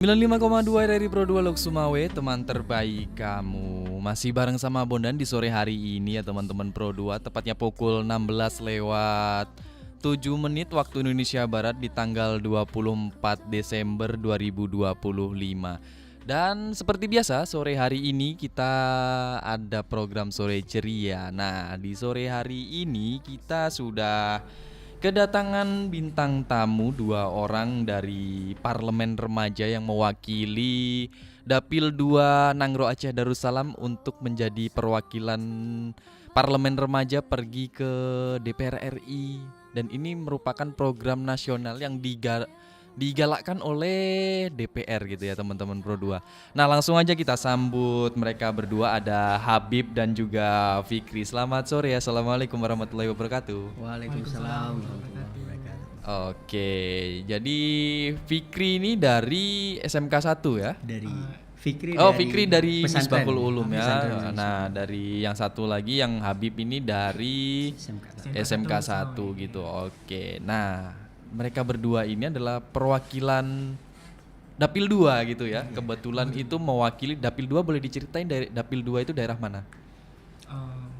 95,2 dari Pro 2 Lok Sumawe, teman terbaik kamu. Masih bareng sama Bondan di sore hari ini ya teman-teman Pro 2, tepatnya pukul 16 lewat 7 menit waktu Indonesia Barat di tanggal 24 Desember 2025. Dan seperti biasa sore hari ini kita ada program sore ceria. Nah, di sore hari ini kita sudah kedatangan bintang tamu 2 orang dari Parlemen Remaja yang mewakili Dapil 2 Nangro Aceh Darussalam untuk menjadi perwakilan Parlemen Remaja pergi ke DPR RI. Dan ini merupakan program nasional yang digalakkan oleh DPR gitu ya teman-teman Pro 2. Nah, langsung aja kita sambut mereka berdua, ada Habib dan juga Fikri. Selamat sore ya. Assalamualaikum warahmatullahi wabarakatuh. Waalaikumsalam warahmatullahi wabarakatuh. Oke, jadi Fikri ini dari SMK 1 ya? Fikri dari Misbahul Ulum ya. Nah, dari yang satu lagi yang Habib ini dari SMK 1 gitu. Oke. Nah, mereka berdua ini adalah perwakilan Dapil 2 gitu ya. Kebetulan itu mewakili Dapil 2, boleh diceritain dari Dapil 2 itu daerah mana?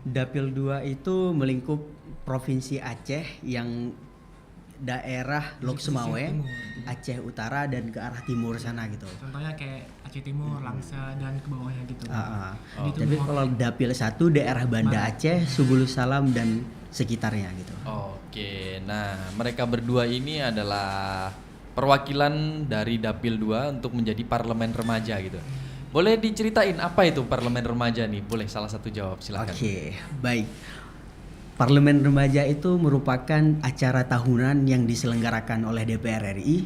Dapil 2 itu melingkup Provinsi Aceh yang daerah Lok Sumawe, Aceh Utara dan ke arah timur sana gitu. Contohnya kayak Aceh Timur, Langsa dan ke bawahnya gitu. Tapi kalau Dapil 1 daerah Banda Aceh, Subulus Salam dan sekitarnya gitu. Oke, nah mereka berdua ini adalah perwakilan dari Dapil 2 untuk menjadi Parlemen Remaja gitu. Boleh diceritain apa itu Parlemen Remaja nih? Boleh salah satu jawab, silakan. Oke, baik. Parlemen Remaja itu merupakan acara tahunan yang diselenggarakan oleh DPR RI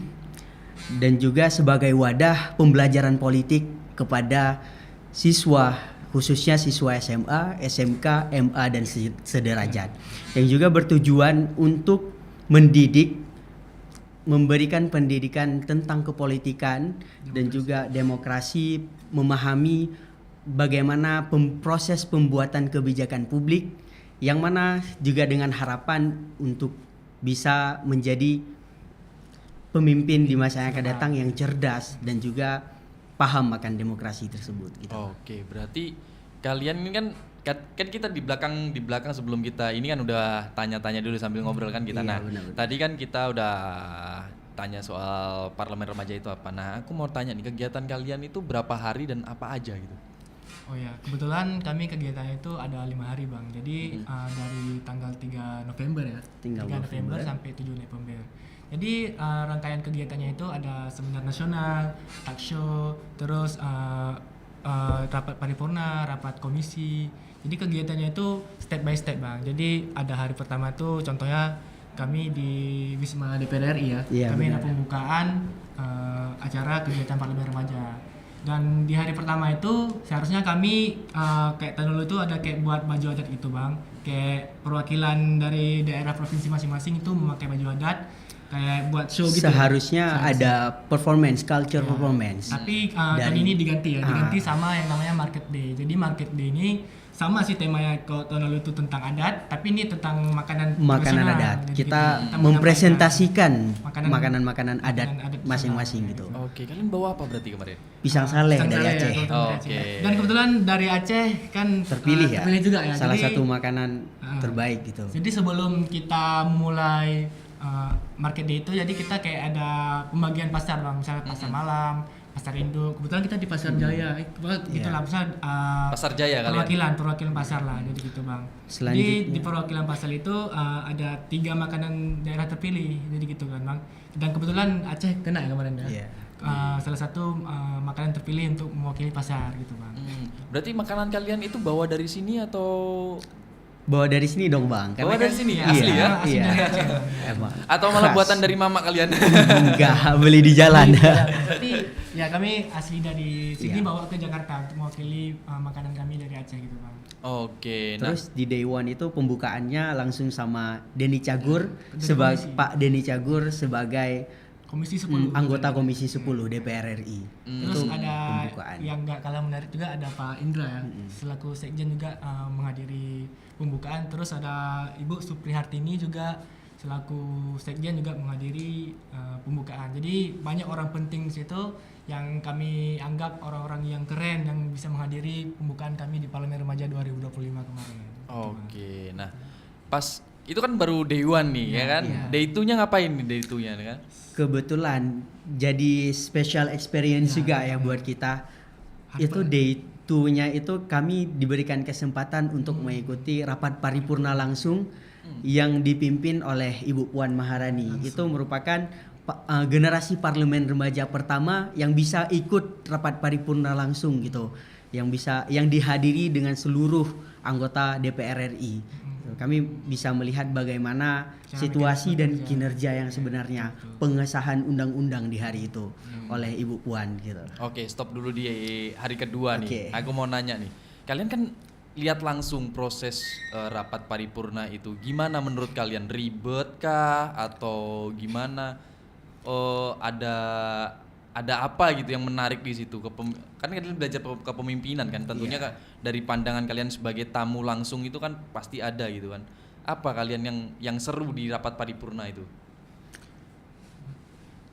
dan juga sebagai wadah pembelajaran politik kepada siswa, khususnya siswa SMA, SMK, MA dan sederajat, yang juga bertujuan untuk mendidik, memberikan pendidikan tentang kepolitikan dan juga demokrasi, memahami bagaimana proses pembuatan kebijakan publik, yang mana juga dengan harapan untuk bisa menjadi pemimpin di masa yang akan datang yang cerdas dan juga paham akan demokrasi tersebut gitu. Oke, berarti kalian ini kan kita di belakang sebelum kita ini kan udah tanya-tanya dulu sambil ngobrol kan kita. Iya, Nah, benar-benar. tadi kan kita udah tanya soal Parlemen Remaja itu apa. Nah, aku mau tanya nih, kegiatan kalian itu berapa hari dan apa aja gitu? Oh ya, kebetulan kami kegiatannya itu ada 5 hari Bang. Jadi dari tanggal 3 November ya. 3 November sampai 7 November. Jadi rangkaian kegiatannya itu ada seminar nasional, talk show, terus rapat paripurna, rapat komisi. Jadi kegiatannya itu step by step Bang. Jadi ada hari pertama tuh contohnya kami di Wisma DPR RI ya. Iya, Kami benar. ada pembukaan acara kegiatan Parlemen Remaja. Dan di hari pertama itu seharusnya kami kayak tahun lalu itu ada kayak buat baju adat gitu Bang. Kayak perwakilan dari daerah provinsi masing-masing itu memakai baju adat, kayak buat show gitu. Seharusnya ada performance, culture performance. Tapi tahun ini diganti ya, diganti sama yang namanya Market Day. Jadi Market Day ini sama sih temanya kalau tahun lalu itu tentang adat, tapi ini tentang makanan tradisional. adat. Jadi Kita kita mempresentasikan makanan- makanan adat adat masing-masing gitu. Oke, kalian bawa apa berarti kemarin? Pisang saleh Pisang dari saleh ya, Aceh. kalau dari Oke. Aceh. Dan kebetulan dari Aceh kan Terpilih ya. terpilih juga ya. Salah Jadi, satu makanan terbaik gitu. Jadi sebelum kita mulai Market Day itu, jadi kita kayak ada pembagian pasar Bang, misalnya pasar malam, pasar induk. Kebetulan kita di Pasar Jaya, gitu lah, misalnya Pasar Jaya kalian? perwakilan pasar lah, jadi gitu Bang. Jadi di perwakilan pasar itu ada 3 makanan daerah terpilih, jadi gitu kan Bang. Dan kebetulan Aceh kena ya kemarin ya. Iya. Salah satu makanan terpilih untuk mewakili pasar gitu Bang. Berarti makanan kalian itu bawa dari sini atau Bawa dari sini dong Bang. bawa Karena dari sini iya, asli ya? Asli Iya. dari Aceh, Bang. Emang. Atau malah Khas. buatan dari mama kalian? Enggak, beli di jalan. Berarti ya kami asli dari sini Iya. bawa ke Jakarta untuk mewakili makanan kami dari Aceh gitu Bang. Oke, nah Terus di Day One itu pembukaannya langsung sama Denny Cagur Ketua sebagai komisi. Pak Denny Cagur sebagai Komisi 10. anggota Komisi 10 DPR RI. Terus Itu ada pembukaan. yang nggak kalah menarik juga ada Pak Indra ya, selaku sekjen juga menghadiri pembukaan. Terus ada Ibu Supri Hartini juga selaku sekjen juga menghadiri pembukaan. Jadi banyak orang penting di situ yang kami anggap orang-orang yang keren yang bisa menghadiri pembukaan kami di Parlemen Remaja 2025 kemarin. Oke, nah pas itu kan baru day one nih ya kan? Day 2-nya ngapain nih day 2-nya kan? Kebetulan jadi special experience juga ya buat kita. Itu day 2-nya itu kami diberikan kesempatan untuk mengikuti rapat paripurna langsung yang dipimpin oleh Ibu Puan Maharani. Itu merupakan generasi parlemen remaja pertama yang bisa ikut rapat paripurna langsung gitu. Yang dihadiri dengan seluruh anggota DPR RI. Kami bisa melihat bagaimana situasi dan kinerja yang sebenarnya pengesahan undang-undang di hari itu oleh Ibu Puan gitu. Oke, stop dulu di hari kedua nih. Aku mau nanya nih. Kalian kan lihat langsung proses rapat paripurna itu. Gimana menurut kalian? Ribet kah atau gimana? Ada apa gitu yang menarik di situ? Kan kalian belajar kepemimpinan kan, tentunya dari pandangan kalian sebagai tamu langsung itu kan pasti ada gitu kan. Apa kalian yang seru di rapat paripurna itu?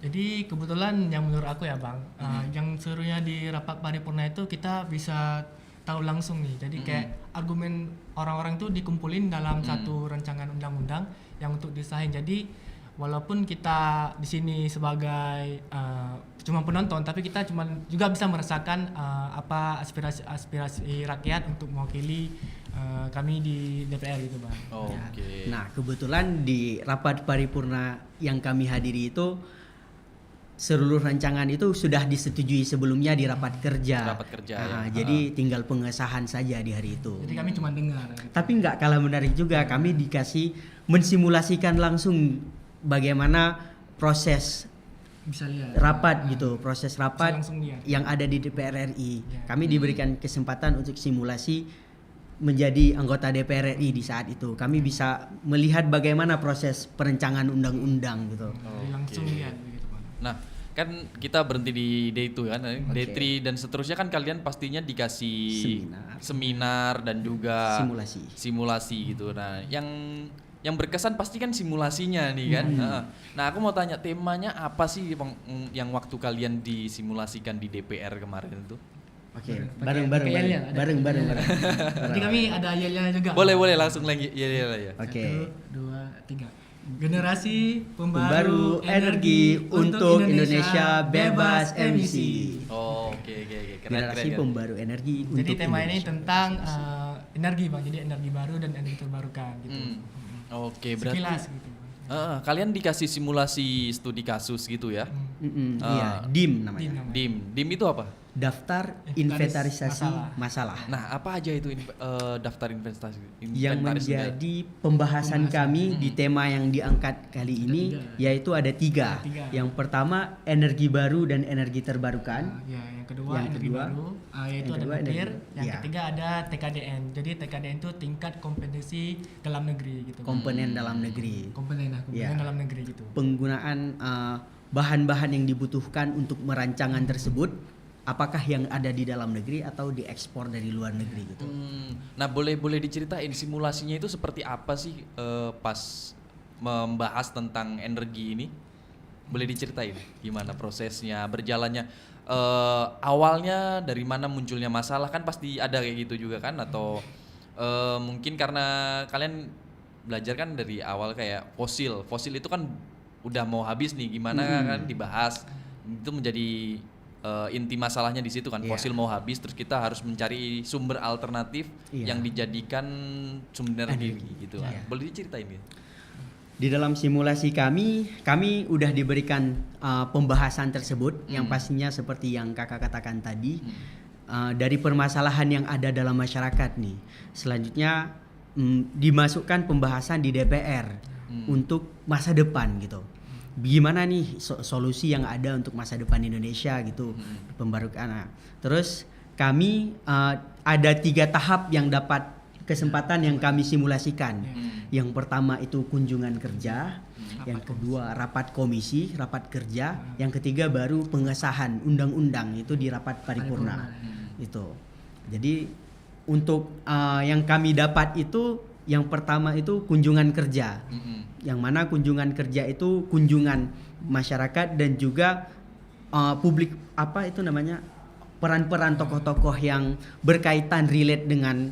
Jadi kebetulan yang menurut aku ya Bang, yang serunya di rapat paripurna itu kita bisa tahu langsung nih. Jadi kayak argumen orang-orang itu dikumpulin dalam satu rancangan undang-undang yang untuk disahin. Jadi walaupun kita di sini sebagai cuma penonton, tapi kita juga bisa merasakan apa aspirasi rakyat untuk mewakili kami di DPR gitu Bang. Oke. Nah kebetulan di rapat paripurna yang kami hadiri itu seluruh rancangan itu sudah disetujui sebelumnya di rapat kerja. Jadi tinggal pengesahan saja di hari itu. Jadi kami cuma dengar. Gitu. Tapi nggak kalah menarik juga, kami dikasih mensimulasikan langsung bagaimana proses bisa lihat rapat gitu, proses rapat yang ada di DPR RI. Kami diberikan kesempatan untuk simulasi menjadi anggota DPR RI di saat itu. Kami bisa melihat bagaimana proses perencanaan undang-undang gitu. Langsung lihat begitu Pak. Nah, kan kita berhenti di day 2 kan. Day 3 dan seterusnya kan kalian pastinya dikasih seminar dan juga simulasi gitu. Nah, yang berkesan pasti kan simulasinya nih kan. Nah, aku mau tanya temanya apa sih yang waktu kalian disimulasikan di DPR kemarin itu? Oke, bareng. Jadi kami ada yel-yelnya juga. Boleh langsung lagi ya. Oke. 1, 2, 3. Generasi pembaru energi untuk Indonesia bebas emisi. Oke. Generasi pembaru energi untuk Jadi tema Indonesia. ini tentang energi Bang. Jadi energi baru dan energi terbarukan gitu. Oke, berarti sekilas gitu. kalian dikasih simulasi studi kasus gitu ya? Iya, DIM namanya. DIM itu apa? Daftar inventarisasi masalah. Nah, apa aja itu daftar inventarisasi? Yang menjadi pembahasan kami di tema yang diangkat kali ini yaitu ada 3. Yang pertama energi baru dan energi terbarukan. Yang kedua energi baru, yaitu ada nuklir. Yang ketiga ada TKDN. Jadi TKDN itu tingkat kompetensi dalam negeri gitu. Komponen dalam negeri. Komponen dalam negeri gitu. Penggunaan bahan-bahan yang dibutuhkan untuk merancangan tersebut, apakah yang ada di dalam negeri atau diekspor dari luar negeri gitu. Nah, boleh diceritain simulasinya itu seperti apa sih pas membahas tentang energi ini? Boleh diceritain gimana prosesnya, berjalannya? Awalnya dari mana munculnya masalah, kan pasti ada kayak gitu juga kan? Atau mungkin karena kalian belajar kan dari awal kayak fosil itu kan udah mau habis nih, gimana kan dibahas itu menjadi inti masalahnya di situ kan. Fosil mau habis, terus kita harus mencari sumber alternatif yang dijadikan sumber energi gitu kan. Boleh diceritain gitu? Di dalam simulasi kami udah diberikan pembahasan tersebut yang pastinya seperti yang kakak katakan tadi, dari permasalahan yang ada dalam masyarakat nih. Selanjutnya dimasukkan pembahasan di DPR untuk masa depan gitu. Gimana nih solusi yang ada untuk masa depan Indonesia gitu, pembarukan. Terus kami ada 3 tahap yang dapat kesempatan yang kami simulasikan. Yang pertama itu kunjungan kerja, yang kedua rapat komisi, rapat kerja, yang ketiga baru pengesahan undang-undang itu di rapat paripurna. Itu. Jadi untuk yang kami dapat itu Yang pertama itu kunjungan kerja. Yang mana kunjungan kerja itu kunjungan masyarakat dan juga publik, apa itu namanya, peran-peran tokoh-tokoh yang berkaitan relate dengan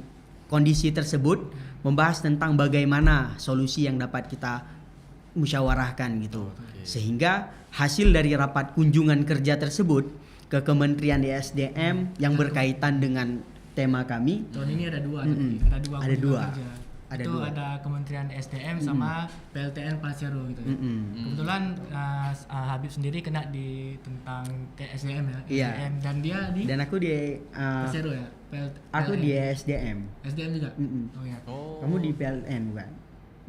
kondisi tersebut, membahas tentang bagaimana solusi yang dapat kita musyawarahkan gitu. Sehingga hasil dari rapat kunjungan kerja tersebut ke Kementerian ESDM yang berkaitan dengan tema kami. Tahun ini ada dua, Ada dua. kerja. Ada Itu dua. ada Kementerian SDM sama PLTN Palsero gitu ya. Kebetulan Habib sendiri kena di tentang SDM ya. Iya. SDM, dan dia di Dan aku di Palsero ya. aku di ESDM. SDM juga. Oh ya. Kamu di PLN bukan?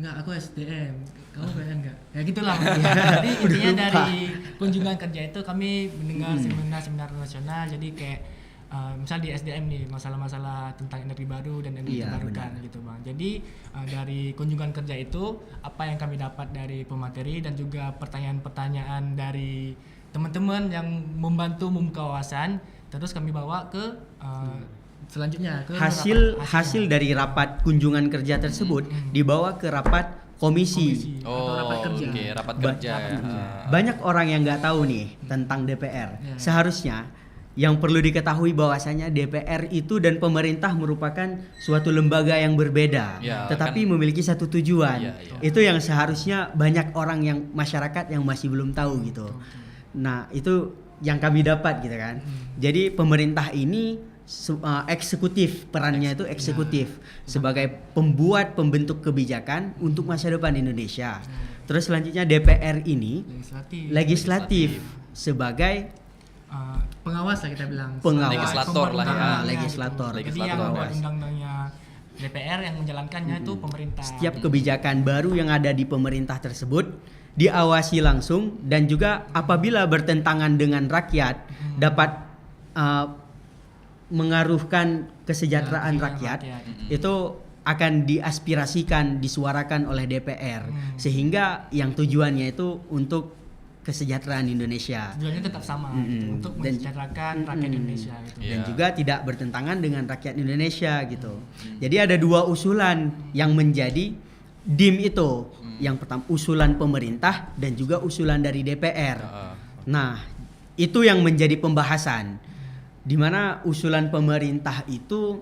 Enggak, aku SDM. Kamu PLN enggak? Ya gitulah. Jadi intinya dari kunjungan kerja itu kami mendengar seminar-seminar nasional. Jadi kayak misal di SDM nih, masalah-masalah tentang energi baru dan energi terbarukan gitu Bang. Jadi dari kunjungan kerja itu apa yang kami dapat dari pemateri dan juga pertanyaan-pertanyaan dari teman-teman yang membantu membuka wawasan, terus kami bawa ke selanjutnya ke hasil dari rapat kunjungan kerja tersebut dibawa ke rapat komisi. atau rapat kerja. Oke, rapat kerja. Banyak orang yang nggak tahu nih tentang DPR. Ya. Seharusnya yang perlu diketahui bahwasanya DPR itu dan pemerintah merupakan suatu lembaga yang berbeda, Ya, tetapi memiliki satu tujuan. Iya, iya. Itu yang seharusnya banyak orang yang masyarakat yang masih belum tahu gitu. Nah, itu yang kami dapat gitu kan. Jadi pemerintah ini eksekutif, perannya itu eksekutif sebagai pembuat pembentuk kebijakan untuk masa depan Indonesia. Terus selanjutnya DPR ini legislatif sebagai pengawas lah kita bilang. Pengawas. Legislator lah ya. Legislator. Jadi yang Pengawas. undang-undangnya DPR yang menjalankannya itu pemerintah. Setiap kebijakan baru yang ada di pemerintah tersebut diawasi langsung dan juga apabila bertentangan dengan rakyat dapat mengaruhkan kesejahteraan rakyat, itu akan diaspirasikan, disuarakan oleh DPR sehingga yang tujuannya itu untuk kesejahteraan Indonesia. Tujuannya tetap sama gitu, untuk mensejahterakan rakyat Indonesia gitu. Dan juga tidak bertentangan dengan rakyat Indonesia gitu. Jadi ada dua usulan yang menjadi DIM itu. Yang pertama usulan pemerintah dan juga usulan dari DPR. Nah, itu yang menjadi pembahasan. Di mana usulan pemerintah itu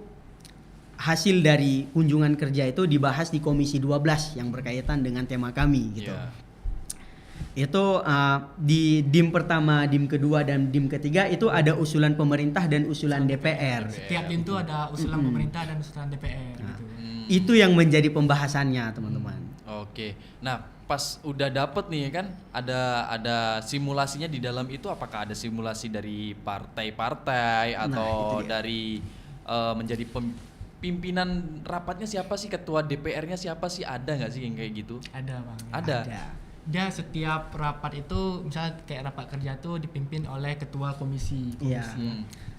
hasil dari kunjungan kerja itu dibahas di Komisi 12 yang berkaitan dengan tema kami gitu. Itu di DIM pertama, DIM kedua dan DIM ketiga itu ada usulan pemerintah dan usulan DPR. Setiap DIM itu ada usulan pemerintah dan usulan DPR gitu. Itu yang menjadi pembahasannya, teman-teman. Oke. Nah, pas udah dapet nih kan ada simulasinya di dalam itu, apakah ada simulasi dari partai-partai atau dari menjadi pimpinan rapatnya siapa sih, ketua DPR-nya siapa sih, ada nggak sih yang kayak gitu? Ada Bang. Ada. Dia setiap rapat itu misalnya kayak rapat kerja tuh dipimpin oleh ketua komisi. Iya.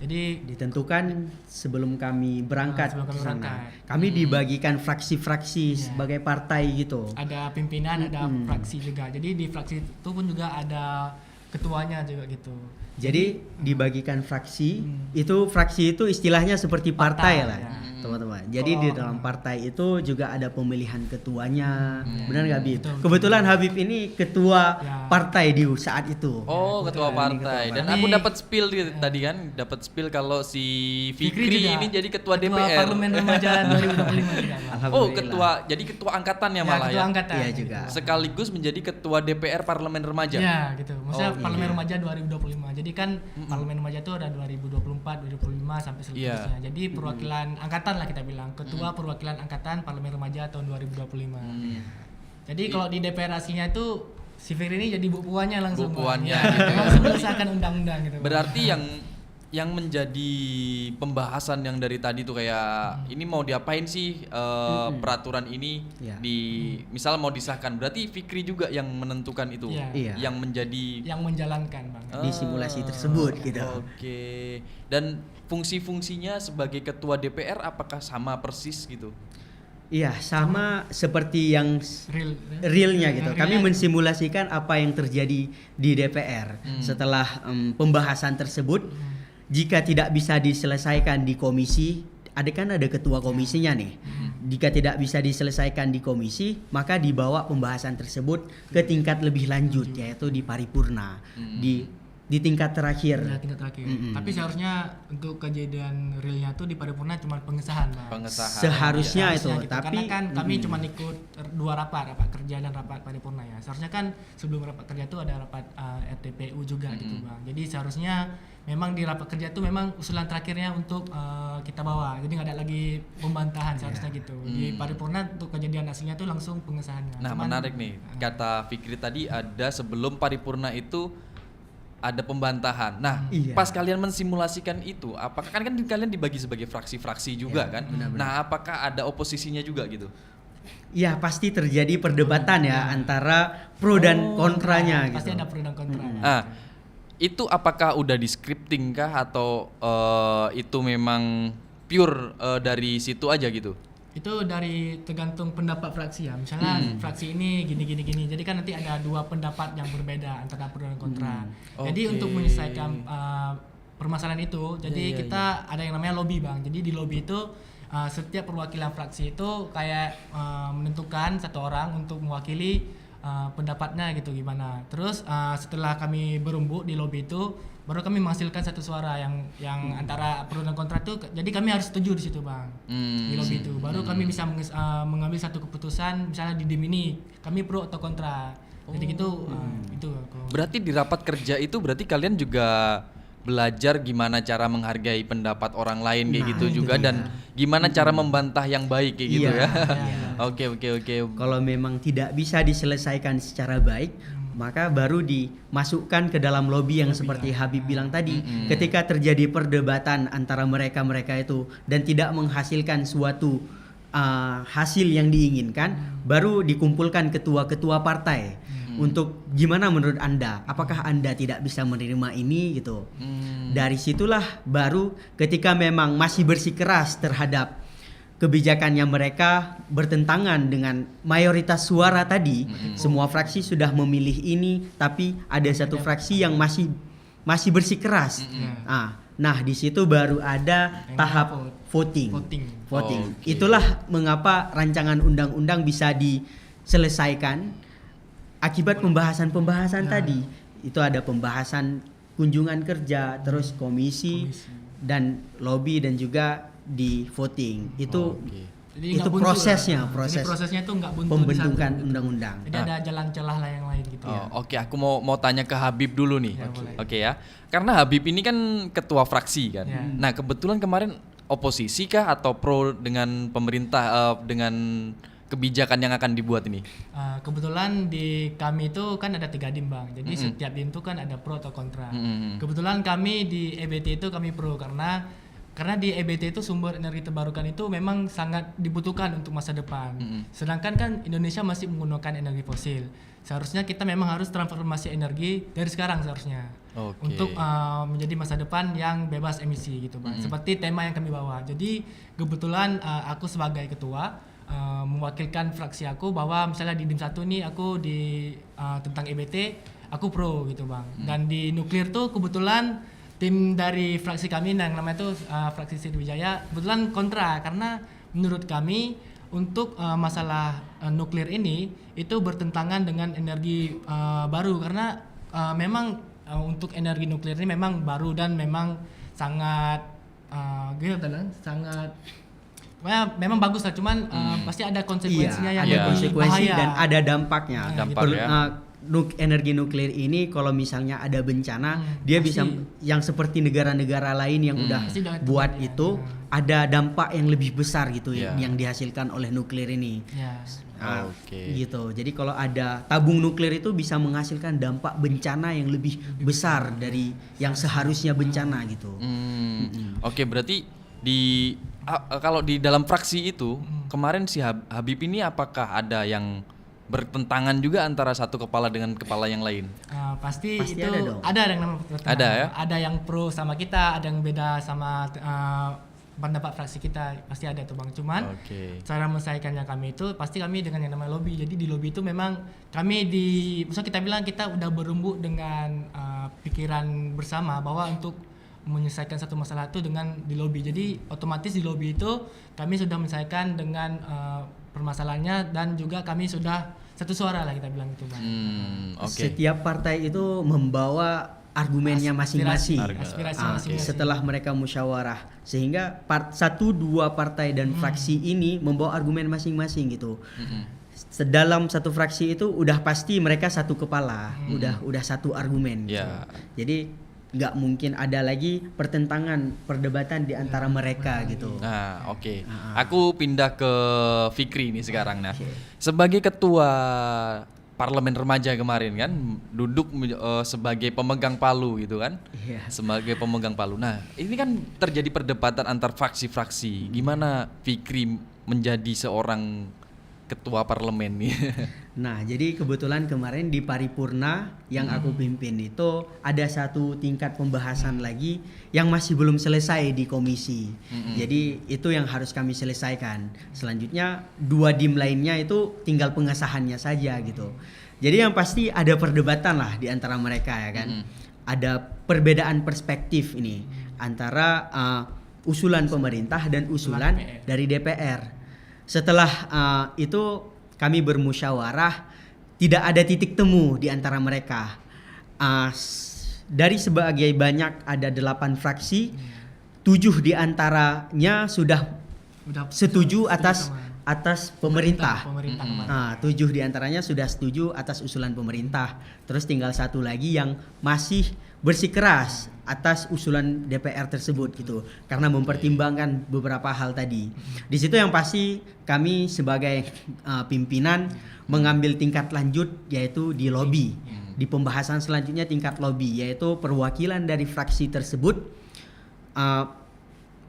Jadi Ditentukan sebelum kami berangkat sebelum kami ke sana. berangkat. Kami dibagikan fraksi-fraksi sebagai partai gitu. ada pimpinan, ada fraksi juga. Jadi di fraksi itu pun juga ada ketuanya juga gitu. Jadi dibagikan fraksi, itu fraksi itu istilahnya seperti partai lah, teman-teman. Jadi di dalam partai itu juga ada pemilihan ketuanya, benar nggak Habib? Betul. Kebetulan Habib ini ketua partai di saat itu. Oh, ketua partai. Dan aku dapat spill tadi kan, dapat spill kalau si Fikri ini jadi ketua DPR. Parlemen Remaja 2025 juga. Bang. Oh, jadi ketua angkatannya malah ketua ya. angkatan. Iya juga. Sekaligus menjadi ketua DPR Parlemen Remaja. Ya, gitu. Maksudnya Oh, Parlemen Remaja 2025. Jadi kan Parlemen Remaja itu ada 2024, 2025 sampai seterusnya. Jadi perwakilan angkatan lah kita bilang, ketua perwakilan angkatan Parlemen Remaja tahun 2025. Jadi kalau di DPR aslinya itu si Fikri ini jadi bu puannya langsung. Bu puannya Ya, gitu. langsung mengesahkan undang-undang gitu. Bang. Berarti yang menjadi pembahasan yang dari tadi tuh kayak ini mau diapain sih peraturan ini misal mau disahkan, berarti Fikri juga yang menentukan itu, Iya. yang menjadi yang menjalankan Bang. Di simulasi tersebut gitu. Oke. Dan fungsi-fungsinya sebagai ketua DPR apakah sama persis gitu? Iya, sama seperti yang realnya gitu. Yang Kami realnya. mensimulasikan apa yang terjadi di DPR setelah pembahasan tersebut. Jika tidak bisa diselesaikan di komisi, ada ketua komisinya nih. Jika tidak bisa diselesaikan di komisi, maka dibawa pembahasan tersebut ke tingkat lebih lanjut, yaitu di paripurna, di tingkat terakhir. Ya, tingkat terakhir. Tapi seharusnya untuk kejadian realnya tuh di paripurna cuma pengesahan, Bang. Seharusnya itu, gitu. tapi karena kan kami cuma ikut 2 rapat kerja dan rapat paripurna ya. Seharusnya kan sebelum rapat kerja itu ada rapat RTPU juga gitu, Bang. Jadi seharusnya memang di rapat kerja itu memang usulan terakhirnya untuk kita bawa. Jadi nggak ada lagi pembantahan seharusnya gitu. Di paripurna untuk kejadian aslinya itu langsung pengesahannya. Nah, menarik nih. Kata Fikri tadi ada sebelum paripurna itu ada pembantahan. Nah, pas kalian mensimulasikan itu, apakah kan kalian dibagi sebagai fraksi-fraksi juga kan? Benar-benar. Nah, apakah ada oposisinya juga gitu? Ya pasti terjadi perdebatan ya antara pro dan kontranya Pasti gitu. ada pro dan kontra. Nah, itu apakah udah di scripting kah atau itu memang pure dari situ aja gitu? Itu dari tergantung pendapat fraksi ya. Misalnya fraksi ini gini. Jadi kan nanti ada 2 pendapat yang berbeda antara pro dan kontra. Jadi Oke. untuk menyelesaikan permasalahan itu, jadi kita ada yang namanya lobby, Bang. Jadi di lobby itu setiap perwakilan fraksi itu kayak menentukan satu orang untuk mewakili pendapatnya gitu gimana. Terus setelah kami berembuk di lobby itu, baru kami menghasilkan satu suara yang antara pro dan kontra itu. Jadi kami harus setuju di situ, Bang. Di lobby itu baru kami bisa mengambil satu keputusan, misalnya di DIM ini kami pro atau kontra. Jadi gitu. Itu Berarti di rapat kerja itu berarti kalian juga belajar gimana cara menghargai pendapat orang lain kayak gitu juga dan gimana cara membantah yang baik kayak gitu Iya, ya. Oke. Kalau memang tidak bisa diselesaikan secara baik, maka baru dimasukkan ke dalam lobby yang seperti Habib bilang tadi. Ketika terjadi perdebatan antara mereka itu dan tidak menghasilkan suatu hasil yang diinginkan, baru dikumpulkan ketua-ketua partai untuk gimana menurut Anda, apakah Anda tidak bisa menerima ini gitu. Dari situlah baru ketika memang masih bersikeras terhadap kebijakannya mereka bertentangan dengan mayoritas suara tadi, semua fraksi sudah memilih ini, tapi ada satu fraksi yang masih bersikeras. Nah, di situ baru ada tahap voting. Oke. Itulah mengapa rancangan undang-undang bisa diselesaikan akibat pembahasan tadi. Itu ada pembahasan kunjungan kerja, terus komisi dan lobby dan juga di voting. Itu Jadi itu nggak buntu prosesnya, lah. proses Jadi prosesnya itu nggak buntu pembentukan di satu, gitu. undang-undang. Jadi ada jalan celah lah yang lain gitu ya. Oke, aku mau tanya ke Habib dulu nih. Ya, boleh. Oke ya. Karena Habib ini kan ketua fraksi kan. Ya. Nah, kebetulan kemarin oposisi kah atau pro dengan pemerintah dengan kebijakan yang akan dibuat ini? Kebetulan di kami itu kan ada 3 DIM, Bang. Jadi setiap DIM itu kan ada pro atau kontra. Kebetulan kami di EBT itu kami pro karena di EBT itu sumber energi terbarukan itu memang sangat dibutuhkan untuk masa depan. Sedangkan kan Indonesia masih menggunakan energi fosil. Seharusnya kita memang harus transformasi energi dari sekarang seharusnya. Untuk menjadi masa depan yang bebas emisi gitu, Bang. Seperti tema yang kami bawa. Jadi kebetulan aku sebagai ketua mewakilkan fraksi aku bahwa misalnya di DIM 1 nih aku di tentang EBT aku pro gitu, Bang. Dan di nuklir tuh kebetulan tim dari fraksi kami yang namanya itu fraksi Sriwijaya kebetulan kontra karena menurut kami untuk masalah nuklir ini itu bertentangan dengan energi baru karena memang untuk energi nuklir ini memang baru dan memang sangat memang bagus lah, cuman pasti ada konsekuensinya yang ada lebih konsekuensi bahaya. dan ada dampaknya. Dampaknya. Energi nuklir ini kalau misalnya ada bencana, dia bisa yang seperti negara-negara lain yang udah Pasti udah buat temannya. itu ada dampak yang lebih besar gitu Ya. yang dihasilkan oleh nuklir ini. Ya. Gitu. Jadi kalau ada tabung nuklir itu bisa menghasilkan dampak bencana yang lebih besar dari yang seharusnya bencana gitu. Oke, berarti kalau di dalam fraksi itu kemarin si Habib ini apakah ada yang bertentangan juga antara satu kepala dengan kepala yang lain? Pasti itu ada dong. ada yang namanya pertentangan. Ada ya? Ada yang pro sama kita, ada yang beda sama pendapat fraksi kita, pasti ada tuh, Bang. Cuman cara menyelesaikannya kami itu pasti kami dengan yang namanya lobby. Jadi di lobby itu memang kami misalnya kita bilang kita udah berembuk dengan pikiran bersama bahwa untuk menyelesaikan satu masalah itu dengan di lobby. Jadi otomatis di lobby itu kami sudah menyelesaikan dengan permasalahannya, dan juga kami sudah satu suara lah kita bilang itu Bang. Setiap partai itu membawa argumennya masing-masing. Aspirasi masing-masing. Setelah mereka musyawarah, sehingga 1-2 partai dan fraksi ini membawa argumen masing-masing gitu. Dalam satu fraksi itu udah pasti mereka satu kepala, udah satu argumen gitu. Jadi nggak mungkin ada lagi pertentangan, perdebatan di antara mereka gitu. Nah, aku pindah ke Fikri nih sekarang. Nah, sebagai ketua parlemen remaja kemarin kan, duduk sebagai pemegang palu gitu kan, sebagai pemegang palu. Nah, ini kan terjadi perdebatan antar fraksi-fraksi. Gimana Fikri menjadi seorang ketua parlemen nih? Nah, jadi kebetulan kemarin di paripurna yang aku pimpin itu ada satu tingkat pembahasan lagi yang masih belum selesai di komisi. Jadi itu yang harus kami selesaikan. Selanjutnya 2 dim lainnya itu tinggal pengesahannya saja gitu. Jadi yang pasti ada perdebatan lah di antara mereka ya kan. Ada perbedaan perspektif ini antara usulan pemerintah dan usulan dari DPR. Setelah itu kami bermusyawarah, tidak ada titik temu di antara mereka. Dari sebagai banyak ada 8 fraksi, 7 di antaranya sudah setuju atas pemerintah. 7 di antaranya sudah setuju atas usulan pemerintah. Terus tinggal 1 lagi yang masih bersikeras atas usulan DPR tersebut gitu, karena mempertimbangkan beberapa hal tadi. Di situ yang pasti kami sebagai pimpinan mengambil tingkat lanjut, yaitu di lobby. Di pembahasan selanjutnya tingkat lobby, yaitu perwakilan dari fraksi tersebut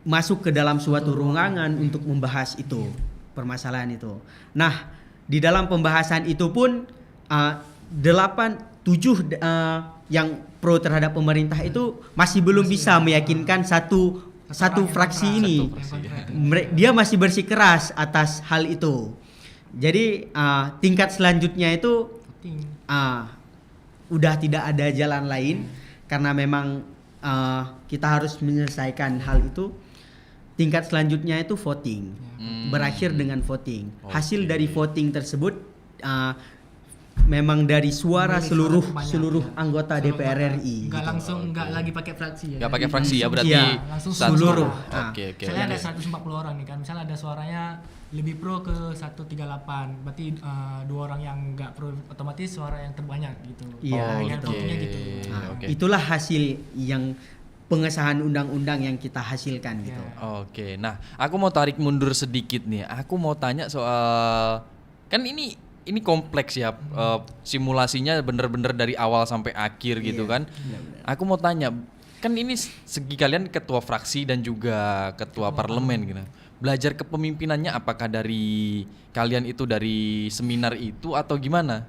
masuk ke dalam suatu ruangan untuk membahas itu, permasalahan itu. Nah, di dalam pembahasan itu pun 7 yang pro terhadap pemerintah itu masih belum bisa meyakinkan satu fraksi ini. Dia masih bersikeras atas hal itu. Jadi tingkat selanjutnya itu udah tidak ada jalan lain, karena memang kita harus menyelesaikan hal itu. Tingkat selanjutnya itu voting, berakhir dengan voting. Hasil dari voting tersebut memang dari suara seluruh anggota DPR RI. Nggak lagi pakai fraksi ya. Nggak pakai fraksi ya berarti. Iya, langsung seluruh. Misalnya ada 140 orang nih kan. Misalnya ada suaranya lebih pro ke 138. Berarti 2 orang yang nggak pro, otomatis suara yang terbanyak gitu. Iya, gitu. Itulah hasil yang pengesahan undang-undang yang kita hasilkan gitu. Oke. Nah, aku mau tarik mundur sedikit nih. Aku mau tanya soal, kan ini kompleks ya, simulasinya bener-bener dari awal sampai akhir gitu kan. Aku mau tanya, kan ini segi kalian ketua fraksi dan juga ketua parlemen gitu. Belajar kepemimpinannya apakah dari kalian itu dari seminar itu atau gimana?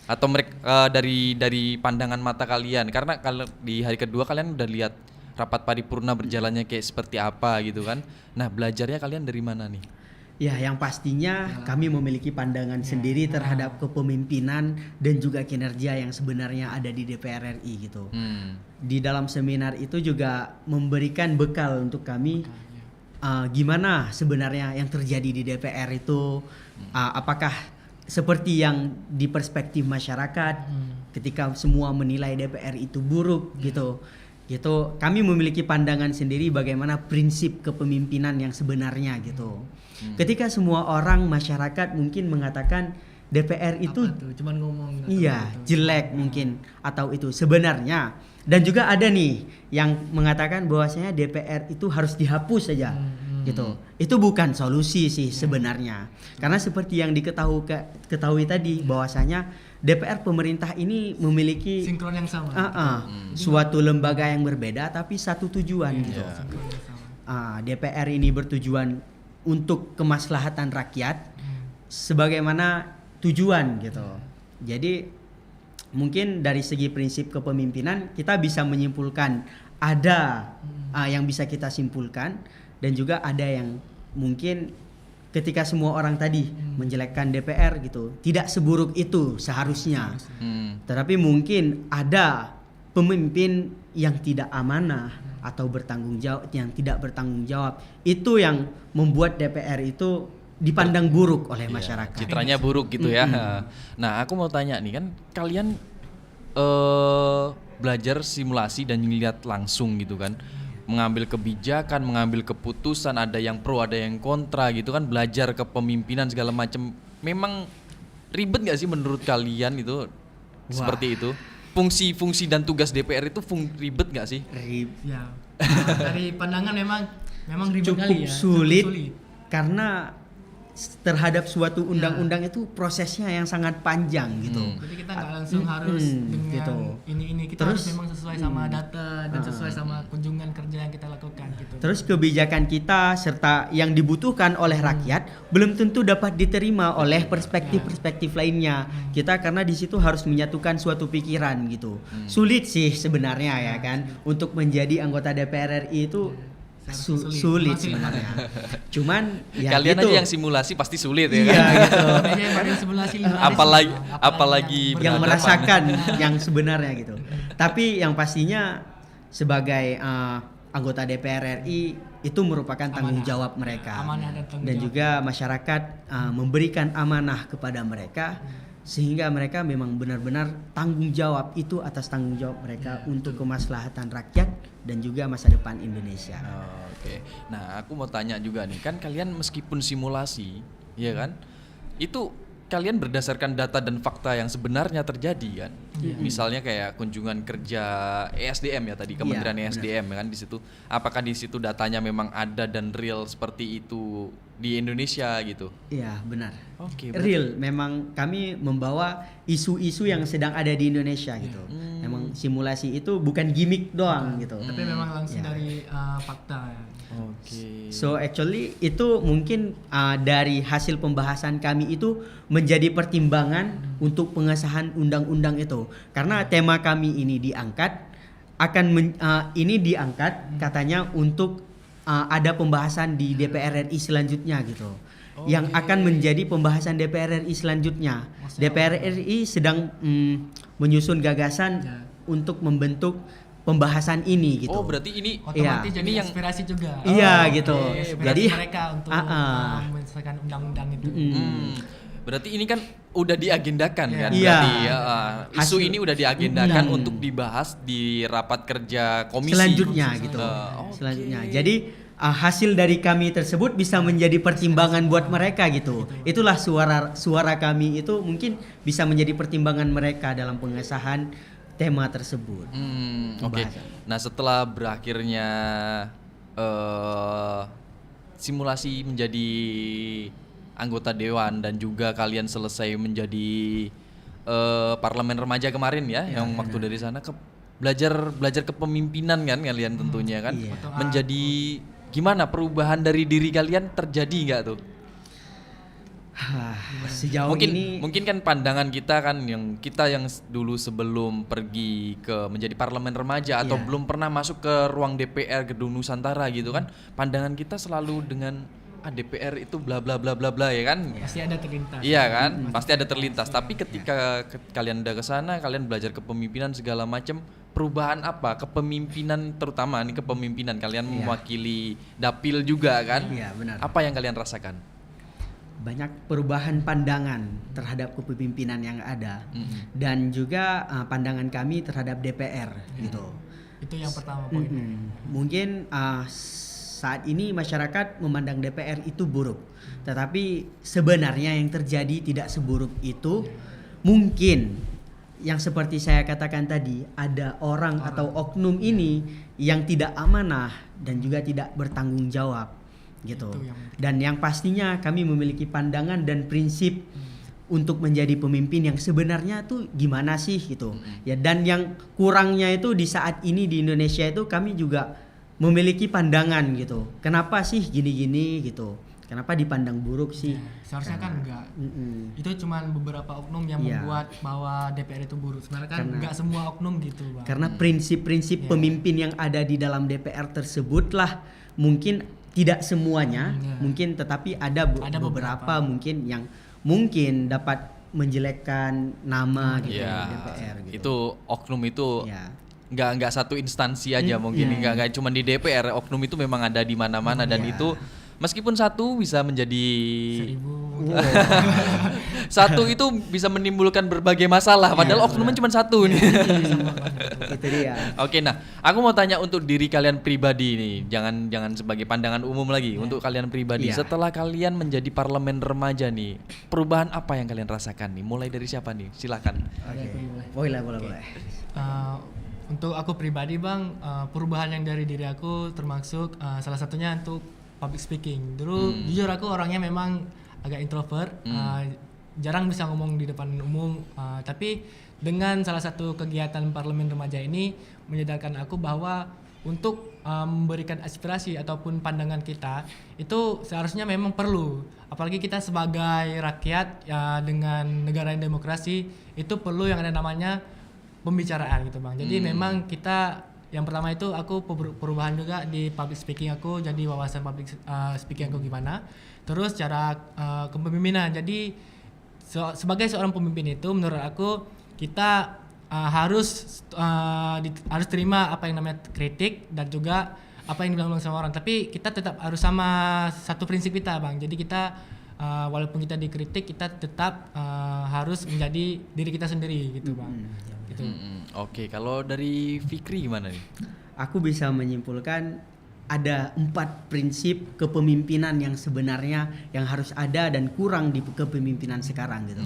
Atau mereka dari pandangan mata kalian? Karena kalau di hari kedua kalian udah lihat rapat paripurna berjalannya kayak seperti apa gitu kan. Nah, belajarnya kalian dari mana nih? Ya, yang pastinya kami memiliki pandangan sendiri terhadap kepemimpinan dan juga kinerja yang sebenarnya ada di DPR RI gitu. Di dalam seminar itu juga memberikan bekal untuk kami gimana sebenarnya yang terjadi di DPR itu, apakah seperti yang di perspektif masyarakat ketika semua menilai DPR itu buruk gitu. Kami memiliki pandangan sendiri bagaimana prinsip kepemimpinan yang sebenarnya gitu. Ketika semua orang masyarakat mungkin mengatakan DPR itu cuman ngomong jelek mungkin atau itu sebenarnya, dan juga ada nih yang mengatakan bahwasanya DPR itu harus dihapus saja gitu. Itu bukan solusi sih sebenarnya, karena seperti yang diketahui tadi bahwasanya DPR pemerintah ini memiliki sinkron yang sama. Suatu lembaga yang berbeda tapi satu tujuan gitu. DPR ini bertujuan untuk kemaslahatan rakyat sebagaimana tujuan gitu. Jadi mungkin dari segi prinsip kepemimpinan kita bisa menyimpulkan ada yang bisa kita simpulkan, dan juga ada yang mungkin ketika semua orang tadi menjelekkan DPR gitu, tidak seburuk itu seharusnya. Tetapi mungkin ada pemimpin yang tidak amanah atau yang tidak bertanggung jawab, itu yang membuat DPR itu dipandang buruk oleh masyarakat. Citranya buruk gitu ya. Nah, aku mau tanya nih, kan kalian belajar simulasi dan ngeliat langsung gitu kan, mengambil kebijakan, mengambil keputusan, ada yang pro, ada yang kontra gitu kan, belajar kepemimpinan segala macam. Memang ribet nggak sih menurut kalian itu? Seperti itu? Fungsi dan tugas DPR itu ribet nggak sih? Ya, dari pandangan memang ribet Cukup kali ya. sulit. Cukup sulit. Karena terhadap suatu undang-undang itu prosesnya yang sangat panjang gitu. Jadi kita nggak langsung harus dengan gitu. ini kita Terus, harus memang sesuai sama data dan sesuai sama kunjungan kerja yang kita lakukan gitu. Terus kebijakan kita serta yang dibutuhkan oleh rakyat belum tentu dapat diterima oleh perspektif-perspektif lainnya. Kita karena di situ harus menyatukan suatu pikiran gitu. Sulit sih sebenarnya ya kan untuk menjadi anggota DPR RI itu sulit sebenarnya. Cuman ya kalian gitu. aja yang simulasi pasti sulit ya Iya kan? gitu. apalagi yang berhadapan. merasakan yang sebenarnya gitu. Tapi yang pastinya sebagai anggota DPR RI itu merupakan tanggung jawab mereka. Dan juga masyarakat memberikan amanah kepada mereka sehingga mereka memang benar-benar tanggung jawab itu atas tanggung jawab mereka untuk kemaslahatan rakyat dan juga masa depan Indonesia. Oke. Nah, aku mau tanya juga nih, kan kalian meskipun simulasi, ya kan? Itu kalian berdasarkan data dan fakta yang sebenarnya terjadi kan? Misalnya kayak kunjungan kerja ESDM ya tadi, Kementerian ESDM ya kan di situ. Apakah di situ datanya memang ada dan real seperti itu di Indonesia gitu? Iya, benar. Oke. Real, memang kami membawa isu-isu yang sedang ada di Indonesia gitu. Memang simulasi itu bukan gimmick doang gitu. Tapi memang langsung dari fakta. Oke. So actually itu mungkin dari hasil pembahasan kami itu menjadi pertimbangan untuk pengesahan undang-undang itu. Karena tema kami ini diangkat ini diangkat katanya untuk ada pembahasan di DPR RI selanjutnya gitu. Yang akan menjadi pembahasan DPR RI selanjutnya. DPR RI sedang menyusun gagasan untuk membentuk pembahasan ini gitu. Oh, berarti ini otomatis jadi inspirasi juga. Iya gitu. Jadi mereka untuk menyelesaikan undang-undang itu. Berarti ini kan udah diagendakan kan? Iya. Berarti isu ini udah diagendakan untuk dibahas di rapat kerja komisi selanjutnya gitu. Selanjutnya. Jadi hasil dari kami tersebut bisa menjadi pertimbangan buat mereka gitu. Itulah suara kami itu mungkin bisa menjadi pertimbangan mereka dalam pengesahan tema tersebut. Oke. Nah, setelah berakhirnya simulasi menjadi anggota dewan dan juga kalian selesai menjadi parlemen remaja kemarin ya, yang waktu dari sana belajar kepemimpinan kan kalian tentunya kan. Menjadi gimana perubahan dari diri kalian terjadi nggak tuh? Sejauh ini mungkin kan pandangan kita kan yang dulu sebelum pergi ke menjadi parlemen remaja atau belum pernah masuk ke ruang DPR Gedung Nusantara gitu kan, pandangan kita selalu dengan DPR itu bla bla bla bla bla ya kan? Pasti ada terlintas. Iya kan? Pasti ada terlintas. Tapi ketika kalian udah ke sana, kalian belajar kepemimpinan segala macam, perubahan apa? Kepemimpinan terutama nih kepemimpinan kalian mewakili dapil juga kan? Iya, benar. Apa yang kalian rasakan? Banyak perubahan pandangan terhadap kepemimpinan yang ada dan juga pandangan kami terhadap DPR gitu. Itu yang pertama poinnya. Mungkin saat ini masyarakat memandang DPR itu buruk, tetapi sebenarnya yang terjadi tidak seburuk itu. Mungkin yang seperti saya katakan tadi, ada orang atau oknum ini yang tidak amanah dan juga tidak bertanggung jawab gitu. Dan yang pastinya kami memiliki pandangan dan prinsip untuk menjadi pemimpin yang sebenarnya tuh gimana sih gitu. Ya, dan yang kurangnya itu di saat ini di Indonesia itu kami juga memiliki pandangan gitu. Kenapa sih gini-gini gitu? Kenapa dipandang buruk sih? Seharusnya kan enggak. Itu cuma beberapa oknum yang membuat bahwa DPR itu buruk. Sebenarnya kan enggak semua oknum gitu, Bang. Karena prinsip-prinsip pemimpin yang ada di dalam DPR tersebutlah mungkin tidak semuanya, mungkin tetapi ada beberapa mungkin yang mungkin dapat menjelekkan nama gitu DPR gitu. Itu oknum itu nggak satu instansi aja mungkin, nggak cuma di DPR, oknum itu memang ada di mana-mana dan itu meskipun satu bisa menjadi 1000. satu itu bisa menimbulkan berbagai masalah, padahal oknumnya cuma satu nih. Itu dia. Oke, nah aku mau tanya untuk diri kalian pribadi nih, jangan sebagai pandangan umum lagi, untuk kalian pribadi. Iya. Setelah kalian menjadi parlemen remaja nih, perubahan apa yang kalian rasakan nih? Mulai dari siapa nih? Silakan. Boleh. Untuk aku pribadi bang, perubahan yang dari diri aku termasuk salah satunya untuk public speaking. Dulu jujur aku orangnya memang agak introvert, jarang bisa ngomong di depan umum, tapi dengan salah satu kegiatan parlemen remaja ini menyadarkan aku bahwa untuk memberikan aspirasi ataupun pandangan kita itu seharusnya memang perlu, apalagi kita sebagai rakyat ya, dengan negara yang demokrasi itu perlu yang ada namanya pembicaraan gitu bang. Jadi memang kita yang pertama itu aku perubahan juga di public speaking aku, jadi wawasan public speaking aku gimana, terus cara kepemimpinan. Jadi sebagai seorang pemimpin itu menurut aku kita harus terima apa yang namanya kritik dan juga apa yang dibilang sama orang, tapi kita tetap harus sama satu prinsip kita bang. Jadi kita walaupun kita dikritik kita tetap harus menjadi diri kita sendiri gitu bang. Gitu. Oke, kalau dari Fikri gimana nih? Aku bisa menyimpulkan ada 4 prinsip kepemimpinan yang sebenarnya yang harus ada dan kurang di kepemimpinan sekarang gitu.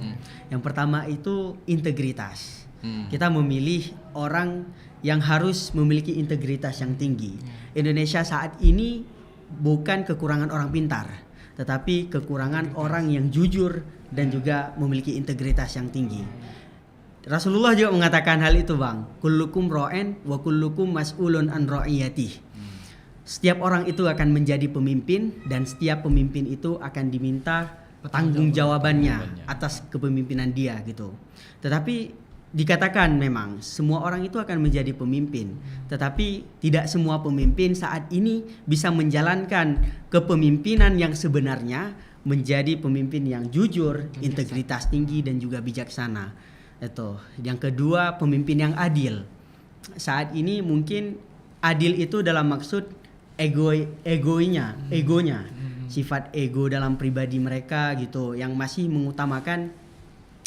Yang pertama itu integritas. Kita memilih orang yang harus memiliki integritas yang tinggi. Indonesia saat ini bukan kekurangan orang pintar, tetapi kekurangan orang yang jujur dan juga memiliki integritas yang tinggi. Rasulullah juga mengatakan hal itu bang. Kullukum ra'in wa kullukum mas'ulun an ra'iyatih. Setiap orang itu akan menjadi pemimpin dan setiap pemimpin itu akan diminta tanggung jawabannya atas kepemimpinan dia gitu. Tetapi dikatakan memang semua orang itu akan menjadi pemimpin, tetapi tidak semua pemimpin saat ini bisa menjalankan kepemimpinan yang sebenarnya menjadi pemimpin yang jujur, integritas tinggi dan juga bijaksana. Itu. Yang kedua, pemimpin yang adil. Saat ini mungkin adil itu dalam maksud egonya, sifat ego dalam pribadi mereka gitu, yang masih mengutamakan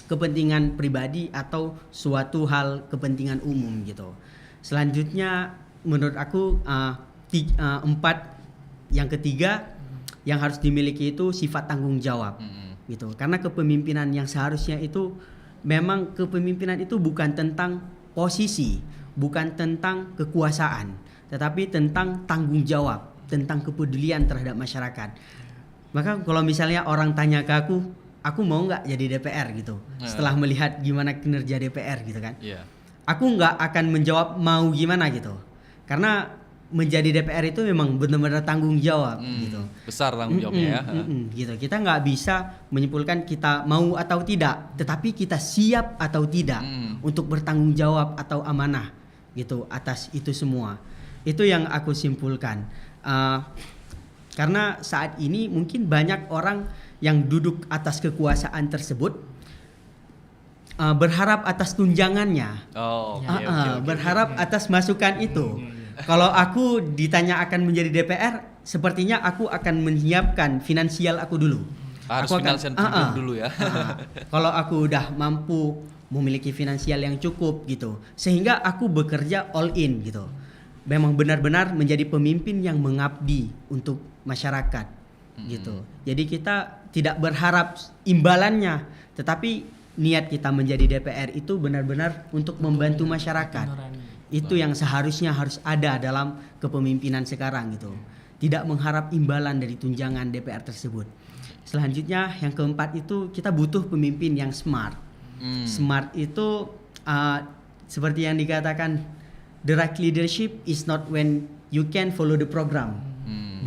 kepentingan pribadi atau suatu hal kepentingan umum gitu. Selanjutnya menurut aku 4 yang ketiga yang harus dimiliki itu sifat tanggung jawab gitu. Karena kepemimpinan yang seharusnya itu memang kepemimpinan itu bukan tentang posisi, bukan tentang kekuasaan, tetapi tentang tanggung jawab, tentang kepedulian terhadap masyarakat. Maka kalau misalnya orang tanya ke aku mau nggak jadi DPR gitu, setelah melihat gimana kinerja DPR gitu kan, aku nggak akan menjawab mau gimana gitu, karena menjadi DPR itu memang benar-benar tanggung jawab gitu. Besar tanggung jawabnya ya. Gitu. Kita nggak bisa menyimpulkan kita mau atau tidak, tetapi kita siap atau tidak untuk bertanggung jawab atau amanah gitu atas itu semua. Itu yang aku simpulkan. Karena saat ini mungkin banyak orang yang duduk atas kekuasaan tersebut berharap atas tunjangannya. Berharap atas masukan itu. Kalau aku ditanya akan menjadi DPR, sepertinya aku akan menyiapkan finansial aku dulu. Harus finansial dulu ya. Kalau aku udah mampu memiliki finansial yang cukup gitu, sehingga aku bekerja all in gitu. Memang benar-benar menjadi pemimpin yang mengabdi untuk masyarakat gitu. Jadi kita tidak berharap imbalannya, tetapi niat kita menjadi DPR itu benar-benar untuk membantu masyarakat. Itu yang seharusnya harus ada dalam kepemimpinan sekarang gitu. Tidak mengharap imbalan dari tunjangan DPR tersebut. Selanjutnya yang keempat itu kita butuh pemimpin yang smart. Smart itu seperti yang dikatakan, the right leadership is not when you can follow the program,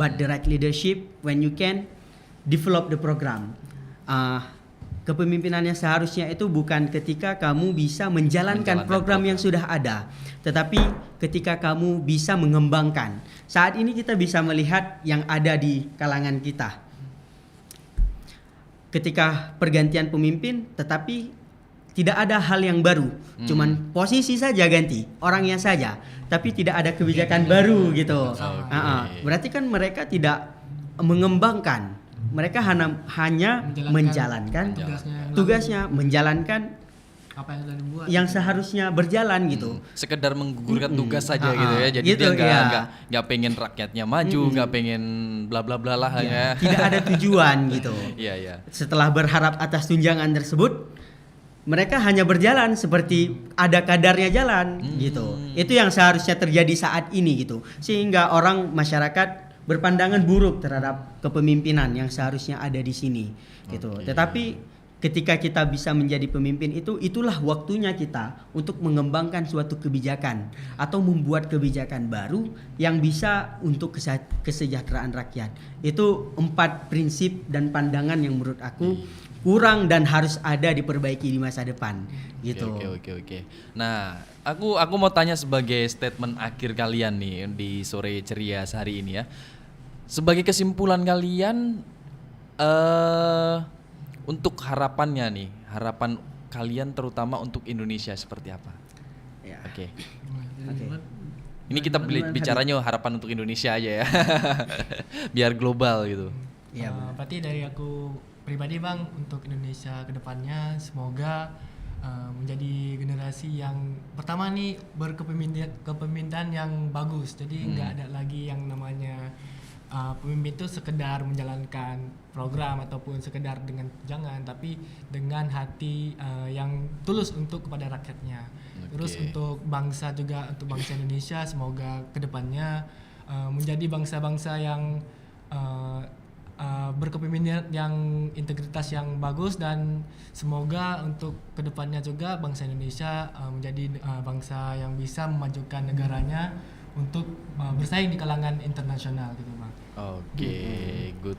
but the right leadership when you can develop the program. Kepemimpinan yang seharusnya itu bukan ketika kamu bisa menjalankan program yang sudah ada, tetapi ketika kamu bisa mengembangkan. Saat ini kita bisa melihat yang ada di kalangan kita. Ketika pergantian pemimpin, tetapi tidak ada hal yang baru, cuman posisi saja ganti, orangnya saja, tapi tidak ada kebijakan baru gitu. Berarti kan mereka tidak mengembangkan, mereka hanya menjalankan tugasnya, menjalankan apa yang sudah dibuat yang seharusnya berjalan gitu. Sekedar menggugurkan tugas saja gitu ya. Jadi gitu, dia nggak pengen rakyatnya maju, nggak pengen bla bla bla lah ya. Tidak ada tujuan gitu. Iya. Setelah berharap atas tunjangan tersebut, mereka hanya berjalan seperti ada kadarnya jalan gitu. Itu yang seharusnya terjadi saat ini gitu. Sehingga orang masyarakat berpandangan buruk terhadap kepemimpinan yang seharusnya ada di sini gitu. Tetapi ketika kita bisa menjadi pemimpin itulah waktunya kita untuk mengembangkan suatu kebijakan atau membuat kebijakan baru yang bisa untuk kesejahteraan rakyat. Itu 4 prinsip dan pandangan yang menurut aku kurang dan harus ada diperbaiki di masa depan gitu. Oke. Nah, aku mau tanya sebagai statement akhir kalian nih di sore ceria hari ini ya. Sebagai kesimpulan kalian untuk harapannya nih, harapan kalian terutama untuk Indonesia seperti apa? Ya. Oke. Ini kita bicaranya harapan untuk Indonesia aja ya. Biar global gitu. Ya, berarti dari aku pribadi Bang, untuk Indonesia kedepannya semoga menjadi generasi yang pertama nih berkepemimpinan yang bagus. Jadi nggak ada lagi yang namanya pemimpin itu sekedar menjalankan program ataupun sekedar dengan jangan, tapi dengan hati yang tulus untuk kepada rakyatnya. Terus untuk bangsa juga, untuk bangsa Indonesia semoga kedepannya menjadi bangsa-bangsa yang berkepemimpinan yang integritas yang bagus, dan semoga untuk kedepannya juga bangsa Indonesia menjadi bangsa yang bisa memajukan negaranya untuk bersaing di kalangan internasional gitu Bang. Oke, good.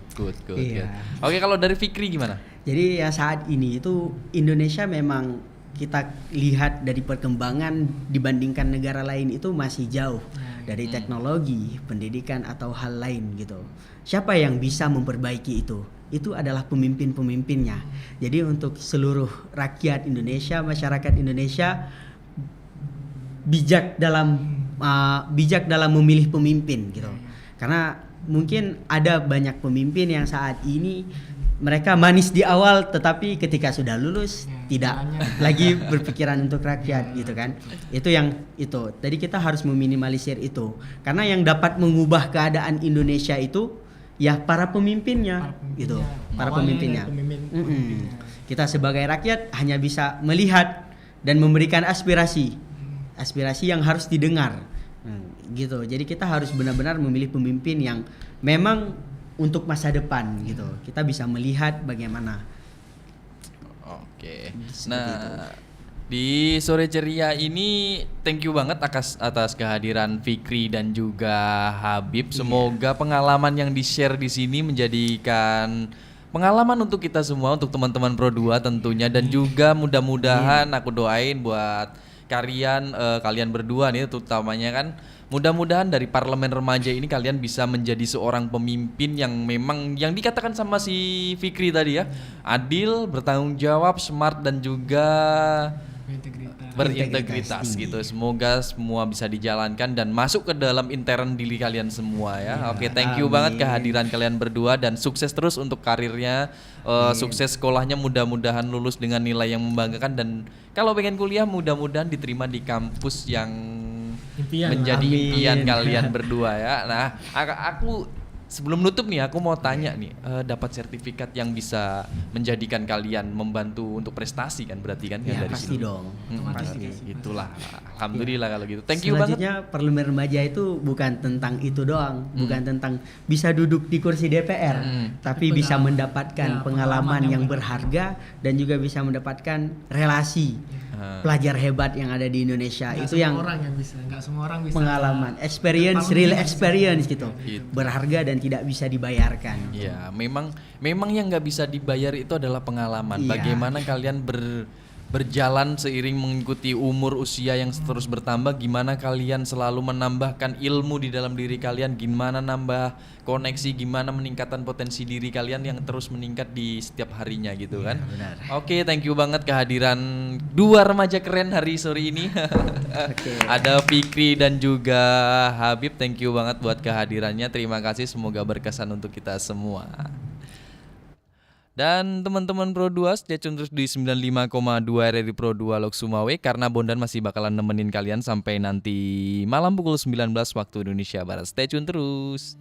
Iya. Oke, kalau dari Fikri gimana? Jadi ya saat ini itu Indonesia memang kita lihat dari perkembangan dibandingkan negara lain itu masih jauh dari teknologi, pendidikan atau hal lain gitu. Siapa yang bisa memperbaiki itu? Itu adalah pemimpin-pemimpinnya. Jadi untuk seluruh rakyat Indonesia, masyarakat Indonesia bijak dalam memilih pemimpin gitu. Karena mungkin ada banyak pemimpin yang saat ini mereka manis di awal, tetapi ketika sudah lulus tidak lagi berpikiran untuk rakyat gitu kan. Itu. Jadi kita harus meminimalisir itu. Karena yang dapat mengubah keadaan Indonesia itu ya para pemimpinnya gitu. Para pemimpinnya. Kita sebagai rakyat hanya bisa melihat dan memberikan aspirasi yang harus didengar. Gitu. Jadi kita harus benar-benar memilih pemimpin yang memang untuk masa depan gitu. Kita bisa melihat bagaimana. Oke. Nah, di sore ceria ini thank you banget atas kehadiran Fikri dan juga Habib. Semoga pengalaman yang di-share di sini menjadikan pengalaman untuk kita semua, untuk teman-teman Pro 2 tentunya, dan juga mudah-mudahan aku doain buat kalian berdua nih terutamanya kan, mudah-mudahan dari parlemen remaja ini kalian bisa menjadi seorang pemimpin yang memang yang dikatakan sama si Fikri tadi ya, adil, bertanggung jawab, smart, dan juga berintegritas gitu. Semoga semua bisa dijalankan dan masuk ke dalam intern diri kalian semua ya. Oke, thank you banget kehadiran kalian berdua, dan sukses terus untuk karirnya. Sukses sekolahnya, mudah-mudahan lulus dengan nilai yang membanggakan, dan kalau pengen kuliah mudah-mudahan diterima di kampus yang menjadi impian kalian berdua ya. Nah, aku sebelum nutup nih aku mau tanya nih, dapat sertifikat yang bisa menjadikan kalian membantu untuk prestasi kan, berarti kan ya, dari pasti sini. dong. Pasti. Itulah. Alhamdulillah kalau gitu. Thank you banget. Selanjutnya parlemen remaja itu bukan tentang itu doang, bukan tentang bisa duduk di kursi DPR, tapi bisa mendapatkan pengalaman yang berharga dan juga bisa mendapatkan relasi pelajar hebat yang ada di Indonesia. Itu yang nggak semua orang bisa pengalaman, experience, real experience gitu, berharga dan tidak bisa dibayarkan. Iya, memang yang nggak bisa dibayar itu adalah pengalaman. Iya. Bagaimana kalian berjalan seiring mengikuti umur usia yang terus bertambah, gimana kalian selalu menambahkan ilmu di dalam diri kalian, gimana nambah koneksi, gimana meningkatkan potensi diri kalian yang terus meningkat di setiap harinya gitu kan. Benar. Oke, thank you banget kehadiran dua remaja keren hari sore ini. Ada Fikri dan juga Habib, thank you banget buat kehadirannya. Terima kasih, semoga berkesan untuk kita semua. Dan teman-teman Pro 2, stay tune terus di 95,2 RRI Pro 2 Lok Sumawe, karena Bondan masih bakalan nemenin kalian sampai nanti malam pukul 19 waktu Indonesia Barat. Stay tune terus.